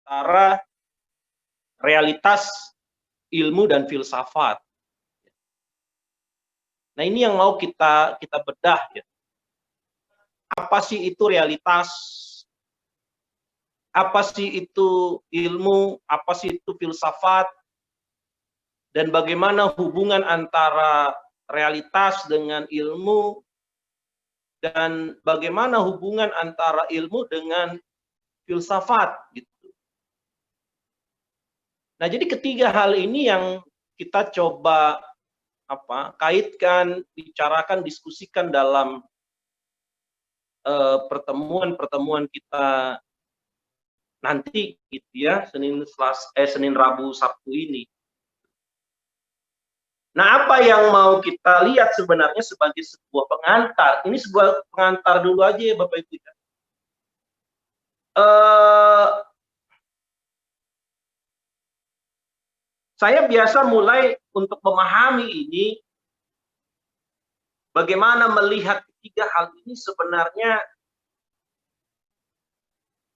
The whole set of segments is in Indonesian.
antara realitas ilmu dan filsafat. Nah, ini yang mau kita bedah ya. Apa sih itu realitas? Apa sih itu ilmu? Apa sih itu filsafat? Dan bagaimana hubungan antara realitas dengan ilmu, dan bagaimana hubungan antara ilmu dengan filsafat gitu. Nah, jadi ketiga hal ini yang kita coba kaitkan, bicarakan, diskusikan dalam pertemuan-pertemuan kita nanti gitu ya, Senin, Rabu, Sabtu ini. Nah, apa yang mau kita lihat sebenarnya sebagai sebuah pengantar? Ini sebuah pengantar dulu aja ya Bapak Ibu. Saya biasa mulai untuk memahami ini, bagaimana melihat ketiga hal ini sebenarnya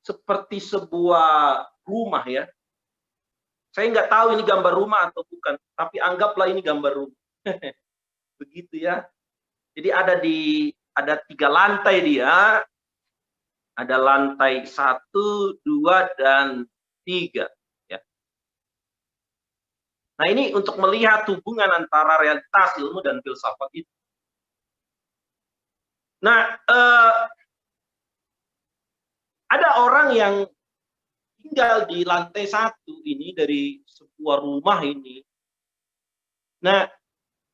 seperti sebuah rumah ya. Saya nggak tahu ini gambar rumah atau bukan, tapi anggaplah ini gambar rumah. Begitu ya. Jadi ada 3 lantai dia. Ada lantai 1, 2, dan 3. Ya. Nah, ini untuk melihat hubungan antara realitas, ilmu, dan filsafat itu. Nah, ada orang yang tinggal di lantai 1 ini dari sebuah rumah ini. Nah,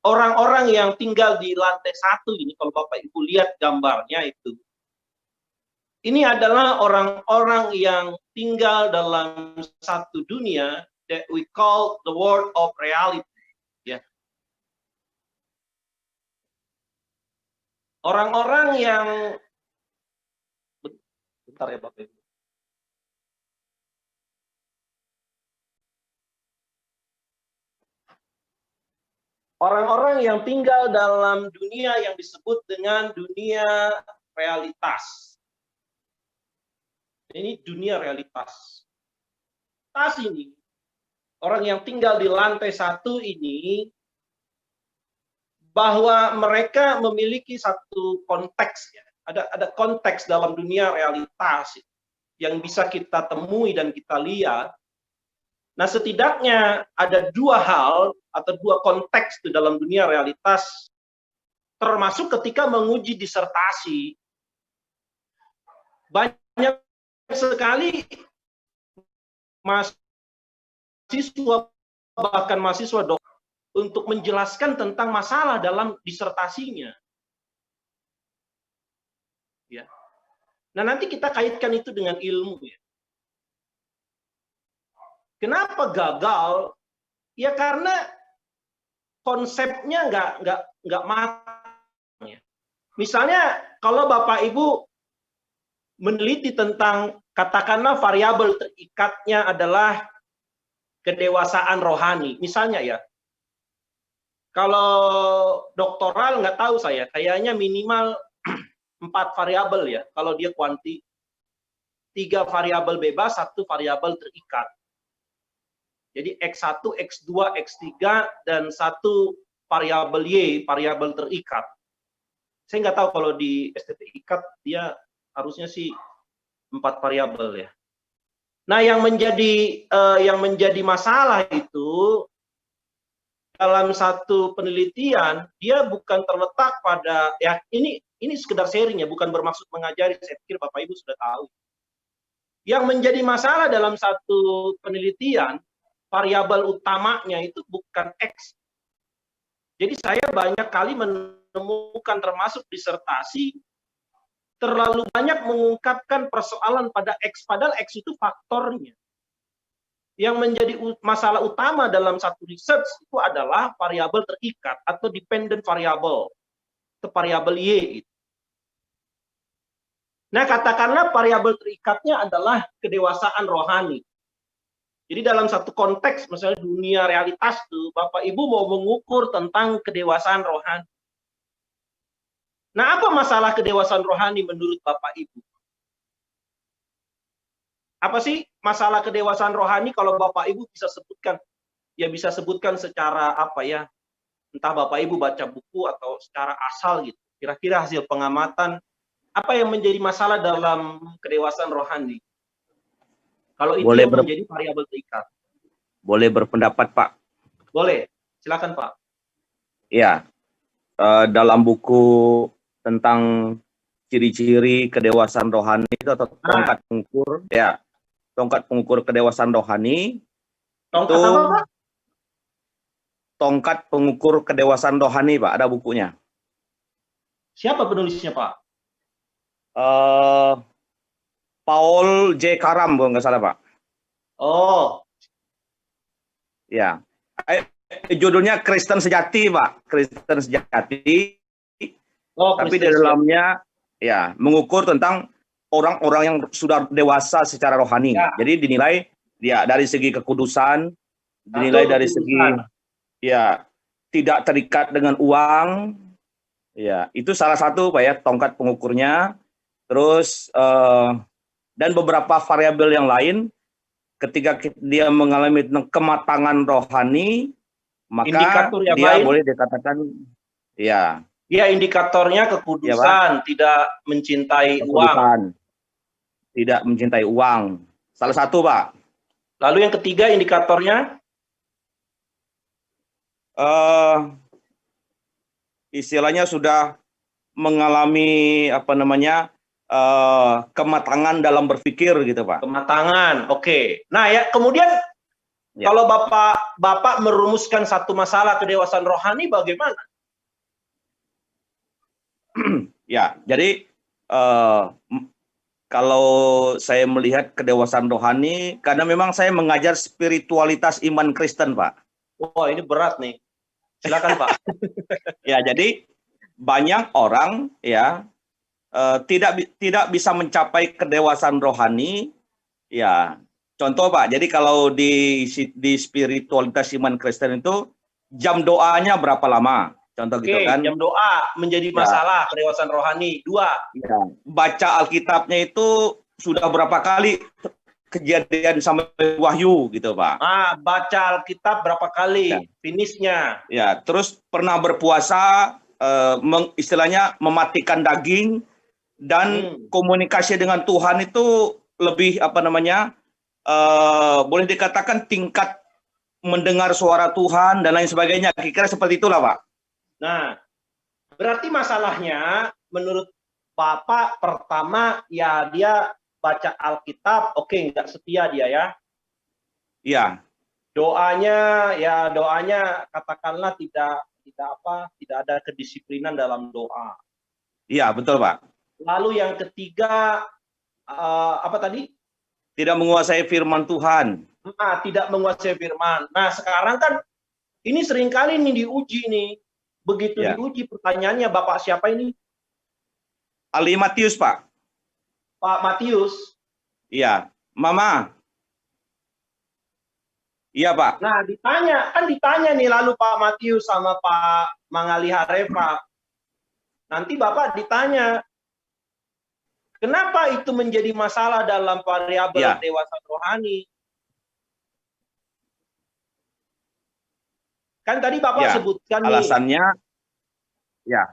orang-orang yang tinggal di lantai 1 ini, kalau Bapak Ibu lihat gambarnya itu, ini adalah orang-orang yang tinggal dalam satu dunia that we call the world of reality. Ya. Orang-orang yang, bentar ya Bapak Ibu. Orang-orang yang tinggal dalam dunia yang disebut dengan dunia realitas. Ini dunia realitas. Tas ini, orang yang tinggal di lantai 1 ini, bahwa mereka memiliki satu konteks ya. Ada konteks dalam dunia realitas yang bisa kita temui dan kita lihat. Nah, setidaknya ada 2 hal atau 2 konteks di dalam dunia realitas, termasuk ketika menguji disertasi. Banyak sekali mahasiswa, bahkan mahasiswa dokter, untuk menjelaskan tentang masalah dalam disertasinya. Ya. Nah, nanti kita kaitkan itu dengan ilmu ya. Kenapa gagal? Ya karena konsepnya nggak matang. Ya. Misalnya kalau Bapak Ibu meneliti tentang, katakanlah variabel terikatnya adalah kedewasaan rohani, misalnya ya. Kalau doktoral nggak tahu saya, kayaknya minimal 4 variabel ya. Kalau dia kuanti, 3 variabel bebas, 1 variabel terikat. Jadi X1, X2, X3, dan 1 variabel Y, variabel terikat. Saya nggak tahu kalau di STT-ikat dia harusnya sih 4 variabel ya. Nah, yang menjadi masalah itu dalam satu penelitian, dia bukan terletak pada, ya ini sekedar sharing ya, bukan bermaksud mengajari, saya pikir Bapak Ibu sudah tahu. Yang menjadi masalah dalam satu penelitian, variabel utamanya itu bukan X. Jadi saya banyak kali menemukan, termasuk disertasi, terlalu banyak mengungkapkan persoalan pada X, padahal X itu faktornya. Yang menjadi masalah utama dalam satu research itu adalah variabel terikat atau dependent variable, atau variabel Y. Nah, katakanlah variabel terikatnya adalah kedewasaan rohani. Jadi dalam satu konteks, misalnya dunia realitas tuh, Bapak Ibu mau mengukur tentang kedewasaan rohani. Nah, apa masalah kedewasaan rohani menurut Bapak Ibu? apa sih masalah kedewasaan rohani kalau Bapak Ibu bisa sebutkan? Ya bisa sebutkan secara apa ya? Entah Bapak Ibu baca buku atau secara asal gitu. Kira-kira hasil pengamatan apa yang menjadi masalah dalam kedewasaan rohani? Kalau itu Boleh yang menjadi variabel terikat. boleh berpendapat, Pak? Boleh, silakan Pak. Ya, dalam buku tentang ciri-ciri kedewasaan rohani itu atau tongkat pengukur, ya, tongkat pengukur kedewasaan rohani. Tongkat itu apa, Pak? Tongkat pengukur kedewasaan rohani, Pak. Ada bukunya. Siapa penulisnya, Pak? Paul J. Karam, kalau nggak salah, Pak. Oh. Ya. Judulnya Kristen Sejati, Pak. Kristen Sejati. Oh, tapi di Kristen dalamnya ya mengukur tentang orang-orang yang sudah dewasa secara rohani. Ya. Jadi dinilai ya dari segi kekudusan, dinilai dari segi ya tidak terikat dengan uang. Ya, itu salah satu Pak ya, tongkat pengukurnya. Terus dan beberapa variabel yang lain ketika dia mengalami kematangan rohani, maka indikator yang dia lain boleh dikatakan ya. Dia indikatornya kekudusan, ya, tidak mencintai uang. Tidak mencintai uang. Salah satu, Pak. Lalu yang ketiga indikatornya? Istilahnya sudah mengalami apa namanya kematangan dalam berpikir gitu, Pak. Kematangan, oke. Nah ya kemudian ya, kalau Bapak merumuskan satu masalah kedewasaan rohani bagaimana? Ya, jadi kalau saya melihat kedewasaan rohani, karena memang saya mengajar spiritualitas iman Kristen, Pak. Wah, ini berat nih. Silakan, Pak. Ya, jadi banyak orang ya tidak bisa mencapai kedewasaan rohani. Ya, contoh Pak. Jadi kalau di spiritualitas iman Kristen itu jam doanya berapa lama? Contoh gitu kan. Jam doa menjadi masalah kedewasaan rohani. 2. Ya, baca Alkitabnya itu sudah berapa kali kejadian sampai Wahyu gitu, Pak. Baca Alkitab berapa kali, ya, finishnya. Ya, terus pernah berpuasa, istilahnya mematikan daging dan komunikasi dengan Tuhan itu lebih apa namanya, boleh dikatakan tingkat mendengar suara Tuhan dan lain sebagainya. Kira-kira seperti itulah, Pak. Nah, berarti masalahnya menurut Bapak pertama ya dia baca Alkitab, oke, nggak setia dia ya. Iya. Doanya katakanlah tidak ada kedisiplinan dalam doa. Iya, betul, Pak. Lalu yang ketiga apa tadi? Tidak menguasai firman Tuhan. Tidak menguasai firman. Nah, sekarang kan ini seringkali nih diuji nih. Begitu diuji pertanyaannya, Bapak siapa ini? Ali Matius, Pak. Pak Matius. Iya, Mama. Iya, Pak. Nah, ditanya nih lalu Pak Matius sama Pak Mangali Hareva. Nanti Bapak ditanya, kenapa itu menjadi masalah dalam variabel dewasa rohani? Kan tadi Bapak sebutkan alasannya, nih.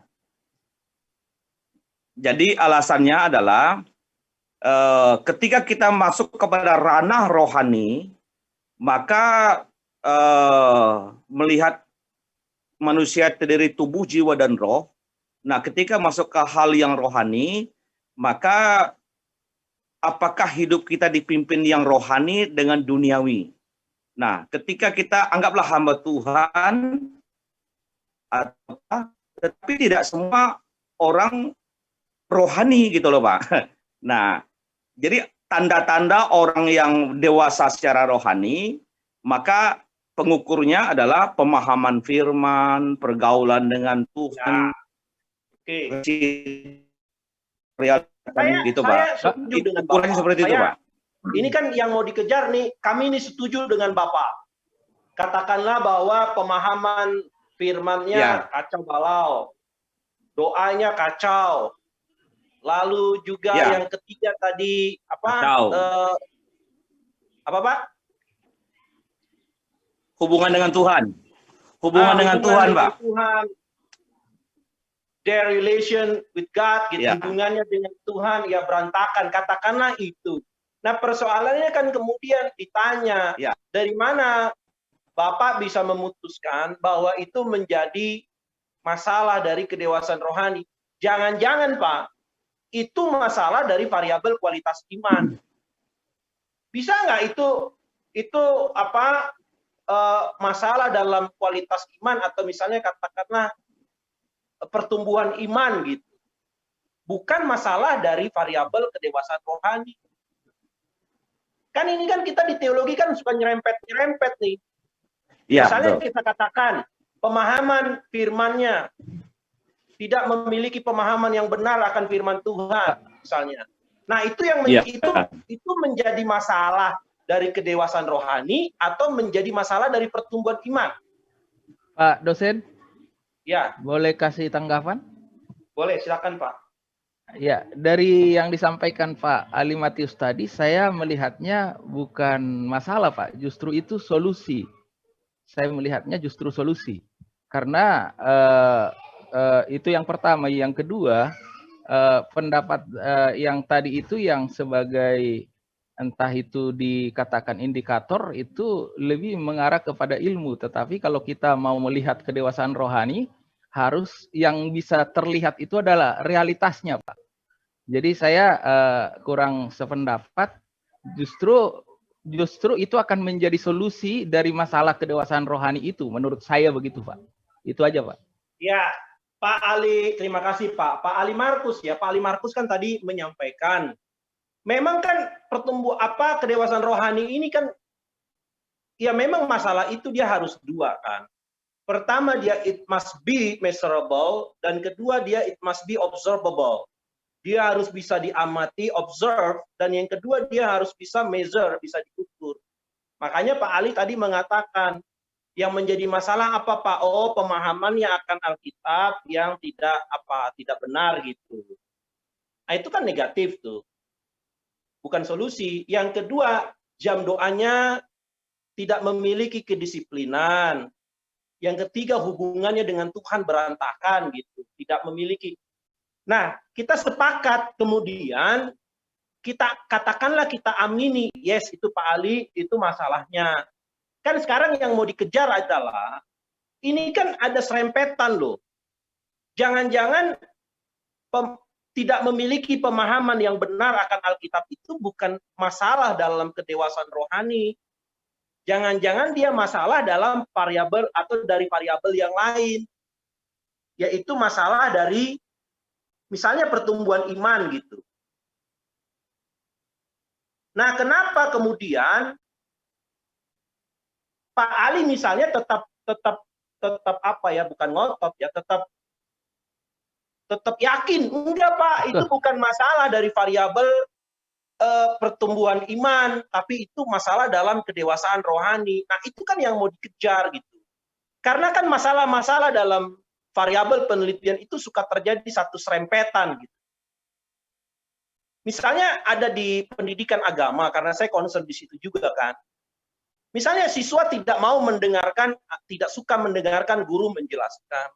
Jadi alasannya adalah ketika kita masuk kepada ranah rohani, maka melihat manusia terdiri tubuh, jiwa, dan roh. Nah, ketika masuk ke hal yang rohani, maka apakah hidup kita dipimpin yang rohani dengan duniawi? Nah, ketika kita anggaplah hamba Tuhan, tetapi tidak semua orang rohani gitu loh, Pak. Nah, jadi tanda-tanda orang yang dewasa secara rohani, maka pengukurnya adalah pemahaman firman, pergaulan dengan Tuhan. Gitu, Pak. Saya setuju dengan Bapak. Seperti itu, Pak. Ini kan yang mau dikejar nih, kami ini setuju dengan Bapak. Katakanlah bahwa pemahaman firman-nya kacau balau, doanya kacau, lalu juga yang ketiga tadi Apa Pak? Hubungan dengan Tuhan. Hubungan dengan Tuhan, Pak. Tuhan. Their relation with God, gitu, Ya. hubungannya dengan Tuhan ya berantakan, katakanlah itu. Nah persoalannya kan kemudian ditanya, Ya. dari mana Bapak bisa memutuskan bahwa itu menjadi masalah dari kedewasaan rohani? Jangan-jangan Pak, itu masalah dari variabel kualitas iman. Bisa nggak itu apa masalah dalam kualitas iman, atau misalnya katakanlah pertumbuhan iman gitu. Bukan masalah dari variabel kedewasaan rohani. Kan ini kan kita di teologi kan suka nyerempet-nyerempet nih. Ya, Misalnya betul. kita katakan pemahaman firman-Nya, tidak memiliki pemahaman yang benar akan firman Tuhan misalnya. Nah, itu yang Ya. itu menjadi masalah dari kedewasaan rohani atau menjadi masalah dari pertumbuhan iman. Pak dosen, Ya, boleh kasih tanggapan? boleh silakan Pak. Ya, dari yang disampaikan Pak Ali Matius tadi, saya melihatnya bukan masalah Pak, justru itu solusi. Saya melihatnya justru solusi. Karena itu yang pertama. Yang kedua, pendapat yang tadi itu yang sebagai entah itu dikatakan indikator itu lebih mengarah kepada ilmu. Tetapi kalau kita mau melihat kedewasaan rohani, harus yang bisa terlihat itu adalah realitasnya, Pak. Jadi saya kurang sependapat. Justru itu akan menjadi solusi dari masalah kedewasaan rohani itu. Menurut saya begitu, Pak. Itu aja, Pak. Ya, Pak Ali, terima kasih Pak. Pak Ali Markus ya, Pak Ali Markus kan tadi menyampaikan, memang kan kedewasaan rohani ini kan, ya memang masalah itu dia harus dua kan. Pertama dia it must be measurable, dan kedua dia it must be observable. Dia harus bisa diamati, observe, dan yang kedua dia harus bisa measure, bisa diukur. Makanya Pak Ali tadi mengatakan, yang menjadi masalah apa Pak? Oh, pemahamannya akan Alkitab yang tidak benar gitu. Nah, itu kan negatif tuh. Bukan solusi. Yang kedua, jam doanya tidak memiliki kedisiplinan. Yang ketiga, hubungannya dengan Tuhan berantakan gitu, tidak memiliki. Nah, kita sepakat kemudian katakanlah kita amini, yes itu Pak Ali, itu masalahnya. Kan sekarang yang mau dikejar adalah, ini kan ada serempetan loh. Jangan-jangan tidak memiliki pemahaman yang benar akan Alkitab itu bukan masalah dalam kedewasaan rohani. Jangan-jangan dia masalah dalam variabel atau dari variabel yang lain. Yaitu masalah dari misalnya pertumbuhan iman gitu. Nah, kenapa kemudian Pak Ali misalnya tetap apa ya, bukan ngotot ya, tetap yakin, enggak Pak, itu bukan masalah dari variabel pertumbuhan iman, tapi itu masalah dalam kedewasaan rohani. Nah, itu kan yang mau dikejar gitu. Karena kan masalah-masalah dalam variabel penelitian itu suka terjadi satu serempetan gitu. Misalnya ada di pendidikan agama, karena saya concern di situ juga kan. Misalnya siswa tidak suka mendengarkan guru menjelaskan.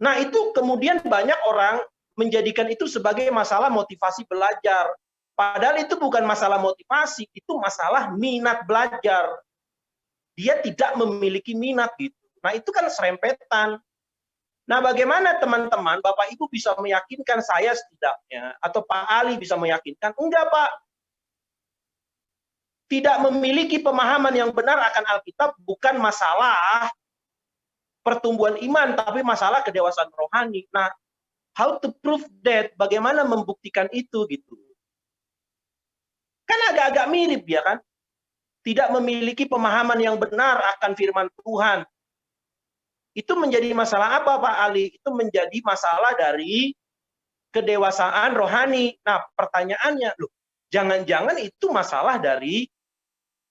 Nah, itu kemudian banyak orang menjadikan itu sebagai masalah motivasi belajar. Padahal itu bukan masalah motivasi, itu masalah minat belajar. Dia tidak memiliki minat gitu. Nah, itu kan serempetan. Nah, bagaimana teman-teman, Bapak Ibu bisa meyakinkan saya setidaknya, atau Pak Ali bisa meyakinkan, enggak Pak, tidak memiliki pemahaman yang benar akan Alkitab bukan masalah pertumbuhan iman, tapi masalah kedewasaan rohani. Nah, how to prove that? Bagaimana membuktikan itu gitu? Kan agak-agak mirip ya kan? Tidak memiliki pemahaman yang benar akan firman Tuhan. Itu menjadi masalah apa Pak Ali? Itu menjadi masalah dari kedewasaan rohani. Nah, pertanyaannya, loh, jangan-jangan itu masalah dari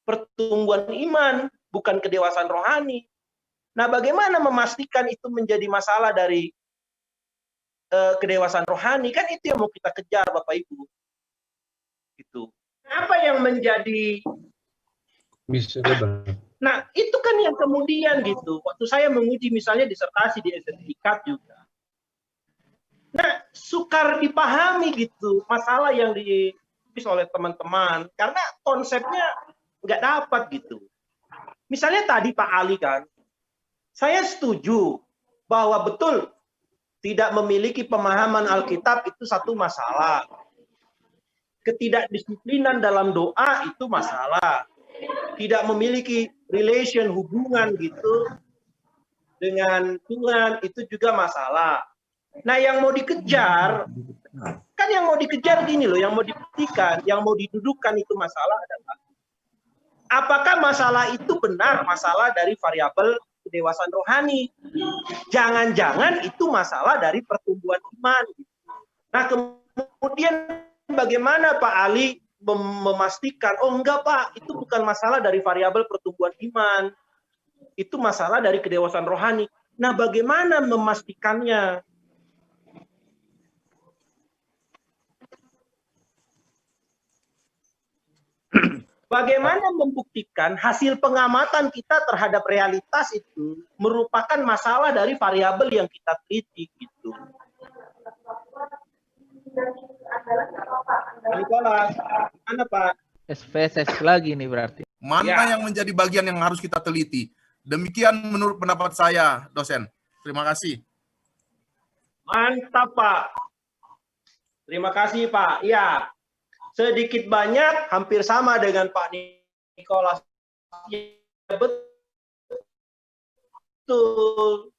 pertumbuhan iman, bukan kedewasaan rohani. Nah, bagaimana memastikan itu menjadi masalah dari kedewasaan rohani? Kan itu yang mau kita kejar, Bapak Ibu. Gitu. Apa yang menjadi Nah, itu kan yang kemudian gitu. Waktu saya menguji misalnya disertasi di sertifikat juga. Nah, sukar dipahami gitu masalah yang ditulis oleh teman-teman karena konsepnya nggak dapat gitu. Misalnya tadi Pak Ali kan, saya setuju bahwa betul tidak memiliki pemahaman Alkitab itu satu masalah. Ketidakdisiplinan dalam doa itu masalah. Tidak memiliki hubungan gitu dengan Tuhan itu juga masalah. Nah, yang mau dikejar kan yang mau dikejar gini loh, yang mau dibuktikan, yang mau didudukkan itu masalah adalah apakah masalah itu benar masalah dari variabel kedewasaan rohani? Jangan-jangan itu masalah dari pertumbuhan iman. Nah, kemudian bagaimana Pak Ali memastikan, oh enggak Pak, itu bukan masalah dari variabel pertumbuhan iman, itu masalah dari kedewasaan rohani. Nah, bagaimana memastikannya? Bagaimana membuktikan hasil pengamatan kita terhadap realitas itu merupakan masalah dari variabel yang kita teliti gitu. Nicholas, mana Pak? SPSS lagi nih berarti. Mana yang menjadi bagian yang harus kita teliti? Demikian menurut pendapat saya, dosen. Terima kasih. Mantap, Pak. Terima kasih, Pak. Ya, sedikit banyak hampir sama dengan Pak Nicholas. Ya, betul.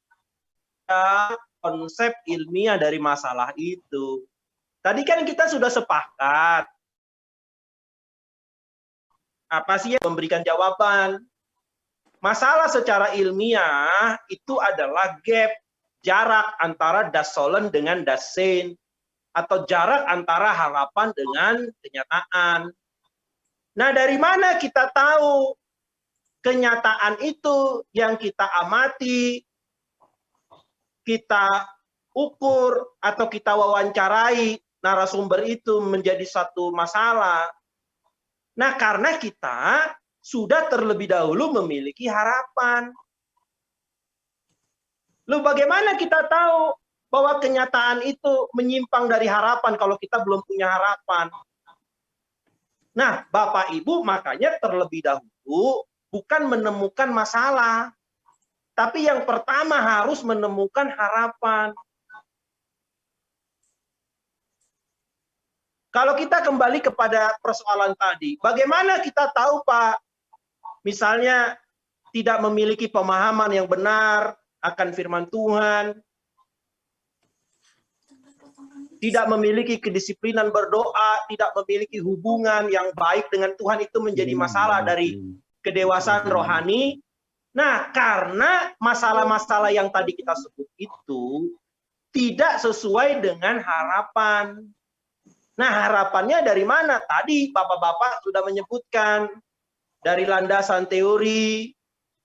Ya, konsep ilmiah dari masalah itu. Tadi kan kita sudah sepakat. Apa sih yang memberikan jawaban? Masalah secara ilmiah itu adalah gap, jarak antara das Sollen dengan das Sein, atau jarak antara harapan dengan kenyataan. Nah, dari mana kita tahu kenyataan itu yang kita amati, kita ukur, atau kita wawancarai narasumber itu menjadi satu masalah? Nah, karena kita sudah terlebih dahulu memiliki harapan. Loh, bagaimana kita tahu bahwa kenyataan itu menyimpang dari harapan kalau kita belum punya harapan? Nah, Bapak Ibu makanya terlebih dahulu bukan menemukan masalah, tapi yang pertama harus menemukan harapan. Kalau kita kembali kepada persoalan tadi, bagaimana kita tahu, Pak, misalnya tidak memiliki pemahaman yang benar akan firman Tuhan, tidak memiliki kedisiplinan berdoa, tidak memiliki hubungan yang baik dengan Tuhan, itu menjadi masalah dari kedewasaan rohani. Nah, karena masalah-masalah yang tadi kita sebut itu tidak sesuai dengan harapan. Nah, harapannya dari mana? Tadi Bapak-Bapak sudah menyebutkan dari landasan teori,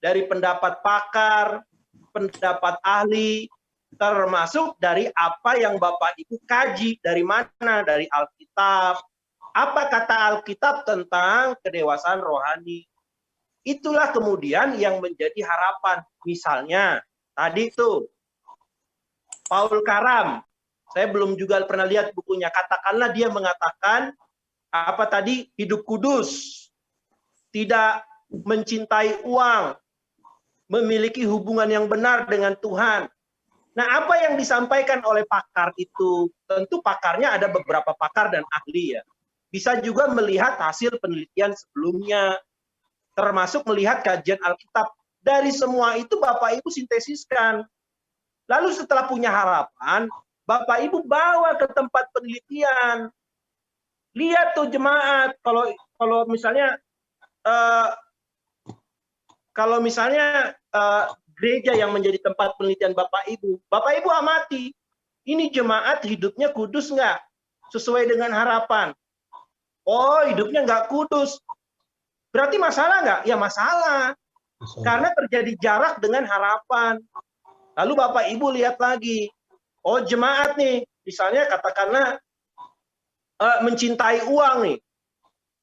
dari pendapat pakar, pendapat ahli, termasuk dari apa yang Bapak Ibu kaji, dari mana? Dari Alkitab. Apa kata Alkitab tentang kedewasaan rohani? Itulah kemudian yang menjadi harapan. Misalnya, tadi itu Paul Karam, saya belum juga pernah lihat bukunya, katakanlah dia mengatakan, apa tadi, hidup kudus, tidak mencintai uang, memiliki hubungan yang benar dengan Tuhan. Nah, apa yang disampaikan oleh pakar itu, tentu pakarnya ada beberapa pakar dan ahli ya. Bisa juga melihat hasil penelitian sebelumnya, termasuk melihat kajian Alkitab. Dari semua itu Bapak Ibu sintesiskan. Lalu setelah punya harapan, Bapak Ibu bawa ke tempat penelitian. Lihat tuh jemaat, kalau misalnya gereja yang menjadi tempat penelitian Bapak Ibu amati, ini jemaat hidupnya kudus nggak? Sesuai dengan harapan. Oh, hidupnya nggak kudus. Berarti masalah nggak? Ya masalah. Karena terjadi jarak dengan harapan. Lalu Bapak Ibu lihat lagi. Oh, jemaat nih, misalnya katakanlah mencintai uang nih.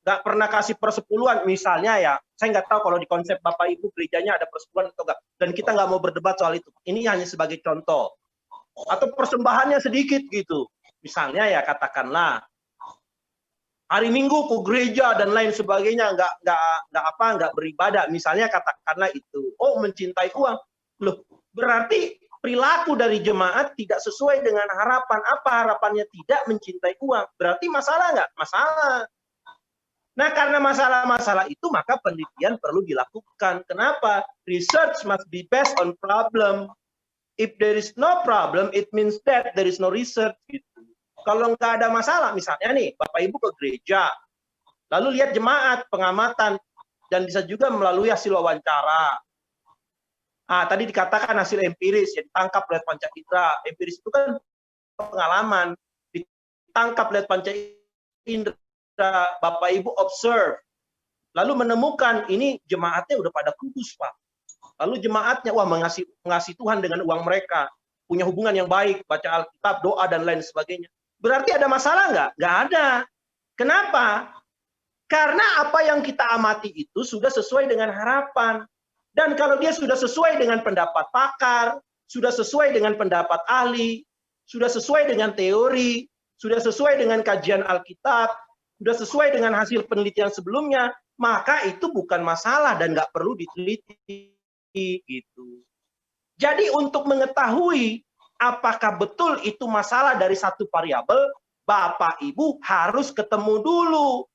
nggak pernah kasih persepuluhan, misalnya ya, saya nggak tahu kalau di konsep Bapak Ibu gerejanya ada persepuluhan atau enggak, dan kita nggak mau berdebat soal itu. Ini hanya sebagai contoh. Atau persembahannya sedikit gitu. Misalnya ya katakanlah hari Minggu ke gereja dan lain sebagainya, nggak beribadah. Misalnya katakanlah itu. Oh, mencintai uang. Loh, berarti perilaku dari jemaat tidak sesuai dengan harapan. Apa harapannya? Tidak mencintai uang. Berarti masalah nggak? Masalah. Nah, karena masalah-masalah itu, maka penelitian perlu dilakukan. Kenapa? Research must be based on problem. If there is no problem, it means that there is no research. Gitu. Kalau nggak ada masalah, misalnya nih, Bapak Ibu ke gereja, lalu lihat jemaat, pengamatan, dan bisa juga melalui hasil wawancara. Tadi dikatakan hasil empiris, ya ditangkap oleh panca indera. Empiris itu kan pengalaman, ditangkap oleh panca indera. Bapak Ibu observe, lalu menemukan ini jemaatnya udah pada kudus, Pak. Lalu jemaatnya mengasihi Tuhan dengan uang mereka, punya hubungan yang baik, baca Alkitab, doa dan lain sebagainya. Berarti ada masalah nggak? Nggak ada. Kenapa? Karena apa yang kita amati itu sudah sesuai dengan harapan. Dan kalau dia sudah sesuai dengan pendapat pakar, sudah sesuai dengan pendapat ahli, sudah sesuai dengan teori, sudah sesuai dengan kajian Alkitab, sudah sesuai dengan hasil penelitian sebelumnya, maka itu bukan masalah dan nggak perlu diteliti gitu. Jadi untuk mengetahui apakah betul itu masalah dari satu variabel, Bapak Ibu harus ketemu dulu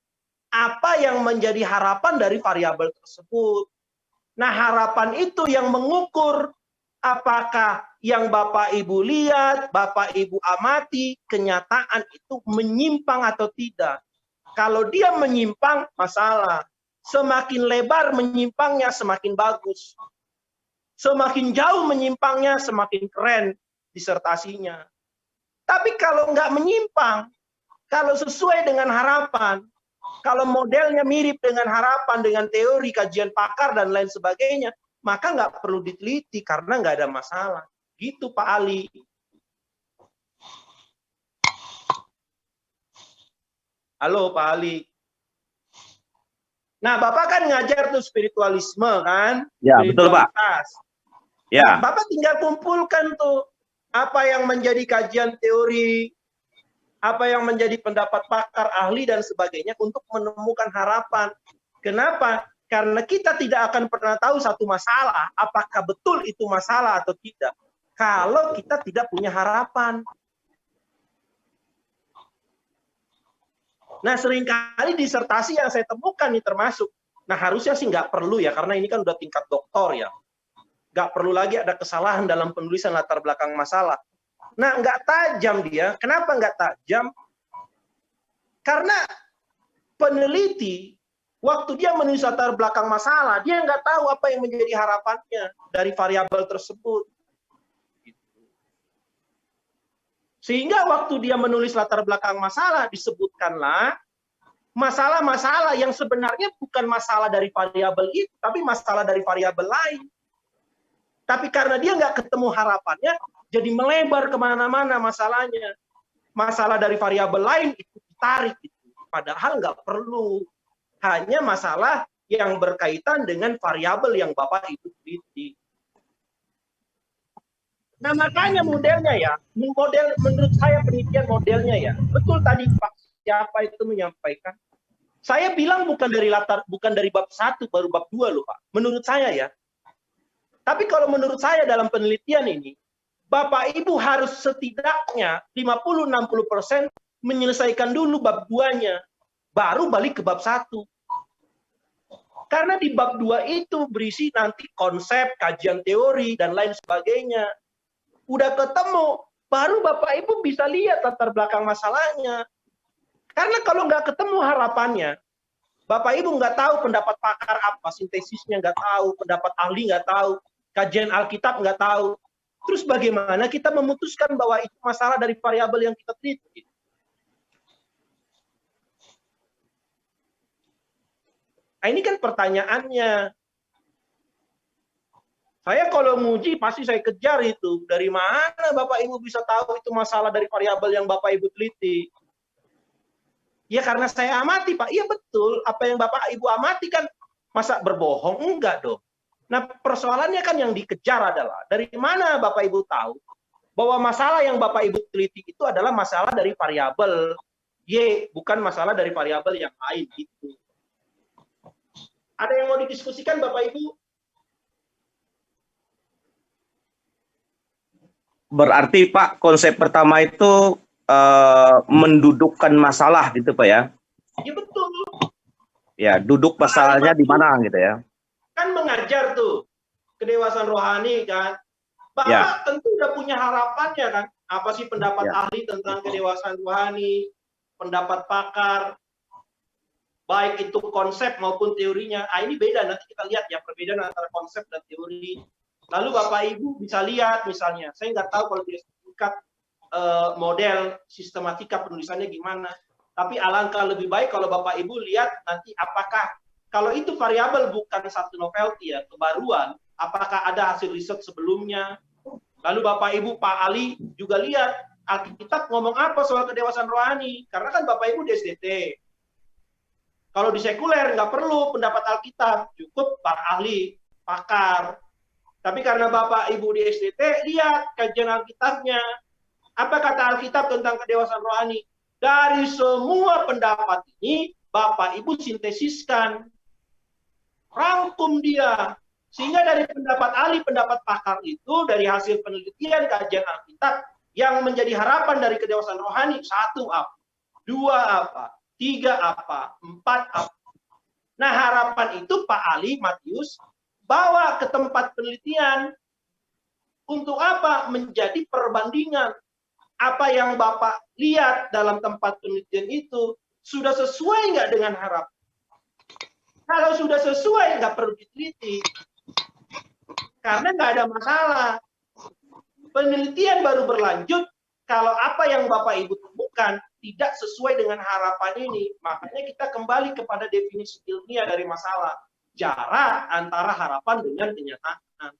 apa yang menjadi harapan dari variabel tersebut. Nah, harapan itu yang mengukur apakah yang Bapak Ibu lihat, Bapak Ibu amati, kenyataan itu menyimpang atau tidak. Kalau dia menyimpang, masalah. Semakin lebar menyimpangnya, semakin bagus. Semakin jauh menyimpangnya, semakin keren disertasinya. Tapi kalau nggak menyimpang, kalau sesuai dengan harapan, kalau modelnya mirip dengan harapan, dengan teori, kajian pakar, dan lain sebagainya, maka nggak perlu diteliti karena nggak ada masalah. Gitu Pak Ali. Halo Pak Ali. Nah, Bapak kan ngajar tuh spiritualisme kan? Ya, betul Pak. Ya. Nah, Bapak tinggal kumpulkan tuh apa yang menjadi kajian teori, apa yang menjadi pendapat pakar, ahli, dan sebagainya untuk menemukan harapan. Kenapa? Karena kita tidak akan pernah tahu satu masalah, apakah betul itu masalah atau tidak, kalau kita tidak punya harapan. Nah, seringkali disertasi yang saya temukan nih termasuk, nah harusnya sih nggak perlu ya, karena ini kan udah tingkat doktor ya. Nggak perlu lagi ada kesalahan dalam penulisan latar belakang masalah. Nah, nggak tajam dia. Kenapa nggak tajam? Karena peneliti, waktu dia menulis latar belakang masalah, dia nggak tahu apa yang menjadi harapannya dari variabel tersebut. Sehingga waktu dia menulis latar belakang masalah, disebutkanlah masalah-masalah yang sebenarnya bukan masalah dari variabel itu, tapi masalah dari variabel lain. Tapi karena dia nggak ketemu harapannya, jadi melebar kemana-mana masalahnya. Masalah dari variabel lain itu ditarik. Padahal nggak perlu. Hanya masalah yang berkaitan dengan variabel yang Bapak Ibu teliti. Nah, makanya modelnya ya, menurut saya penelitian modelnya ya, betul tadi Pak siapa itu menyampaikan. Saya bilang bukan dari bab 1 baru bab 2 loh Pak. Menurut saya ya. Tapi kalau menurut saya dalam penelitian ini, Bapak Ibu harus setidaknya 50-60% menyelesaikan dulu bab 2-nya, baru balik ke bab 1. Karena di bab 2 itu berisi nanti konsep, kajian teori, dan lain sebagainya. Udah ketemu, baru Bapak Ibu bisa lihat latar belakang masalahnya. Karena kalau nggak ketemu harapannya, Bapak Ibu nggak tahu pendapat pakar apa, sintesisnya nggak tahu, pendapat ahli nggak tahu, kajian Alkitab nggak tahu. Terus bagaimana kita memutuskan bahwa itu masalah dari variabel yang kita teliti? Nah, ini kan pertanyaannya. Saya kalau nguji pasti saya kejar itu. Dari mana Bapak Ibu bisa tahu itu masalah dari variabel yang Bapak Ibu teliti? Ya karena saya amati, Pak. Iya betul, apa yang Bapak Ibu amati kan masa berbohong? Enggak dong. Nah, persoalannya kan yang dikejar adalah dari mana Bapak Ibu tahu bahwa masalah yang Bapak Ibu teliti itu adalah masalah dari variabel Y, bukan masalah dari variabel yang lain gitu. Ada yang mau didiskusikan Bapak Ibu? Berarti Pak, konsep pertama itu mendudukkan masalah gitu Pak ya? Ya betul. Ya, duduk masalahnya di mana gitu ya? Kan mengajar tuh kedewasaan rohani kan. Bapak Ya. tentu udah punya harapannya kan. Apa sih pendapat Ya. ahli tentang kedewasaan rohani, pendapat pakar, baik itu konsep maupun teorinya. Ah, ini beda, nanti kita lihat ya perbedaan antara konsep dan teori. Lalu Bapak Ibu bisa lihat misalnya, saya nggak tahu kalau di tingkat model sistematika penulisannya gimana. Tapi alangkah lebih baik kalau Bapak Ibu lihat nanti apakah kalau itu variabel bukan satu novelty ya, kebaruan, apakah ada hasil riset sebelumnya. Lalu Bapak Ibu, Pak Ali juga lihat Alkitab ngomong apa soal kedewasaan rohani. Karena kan Bapak Ibu di SDT. Kalau di sekuler nggak perlu pendapat Alkitab, cukup para ahli, pakar. Tapi karena Bapak Ibu di SDT, lihat kajian Alkitabnya. Apa kata Alkitab tentang kedewasaan rohani? Dari semua pendapat ini, Bapak Ibu sintesiskan. Rangkum dia. Sehingga dari pendapat ahli, pendapat pakar itu, dari hasil penelitian kajian Alkitab, yang menjadi harapan dari kedewasaan rohani, 1 apa? 2 apa? 3 apa? 4 apa? Nah, harapan itu Pak Ali Matius bawa ke tempat penelitian. Untuk apa? Menjadi perbandingan. Apa yang Bapak lihat dalam tempat penelitian itu sudah sesuai nggak dengan harapan? Kalau sudah sesuai, nggak perlu diteliti. Karena nggak ada masalah. Penelitian baru berlanjut kalau apa yang Bapak Ibu temukan tidak sesuai dengan harapan ini. Makanya kita kembali kepada definisi ilmiah dari masalah. Jarak antara harapan dengan kenyataan.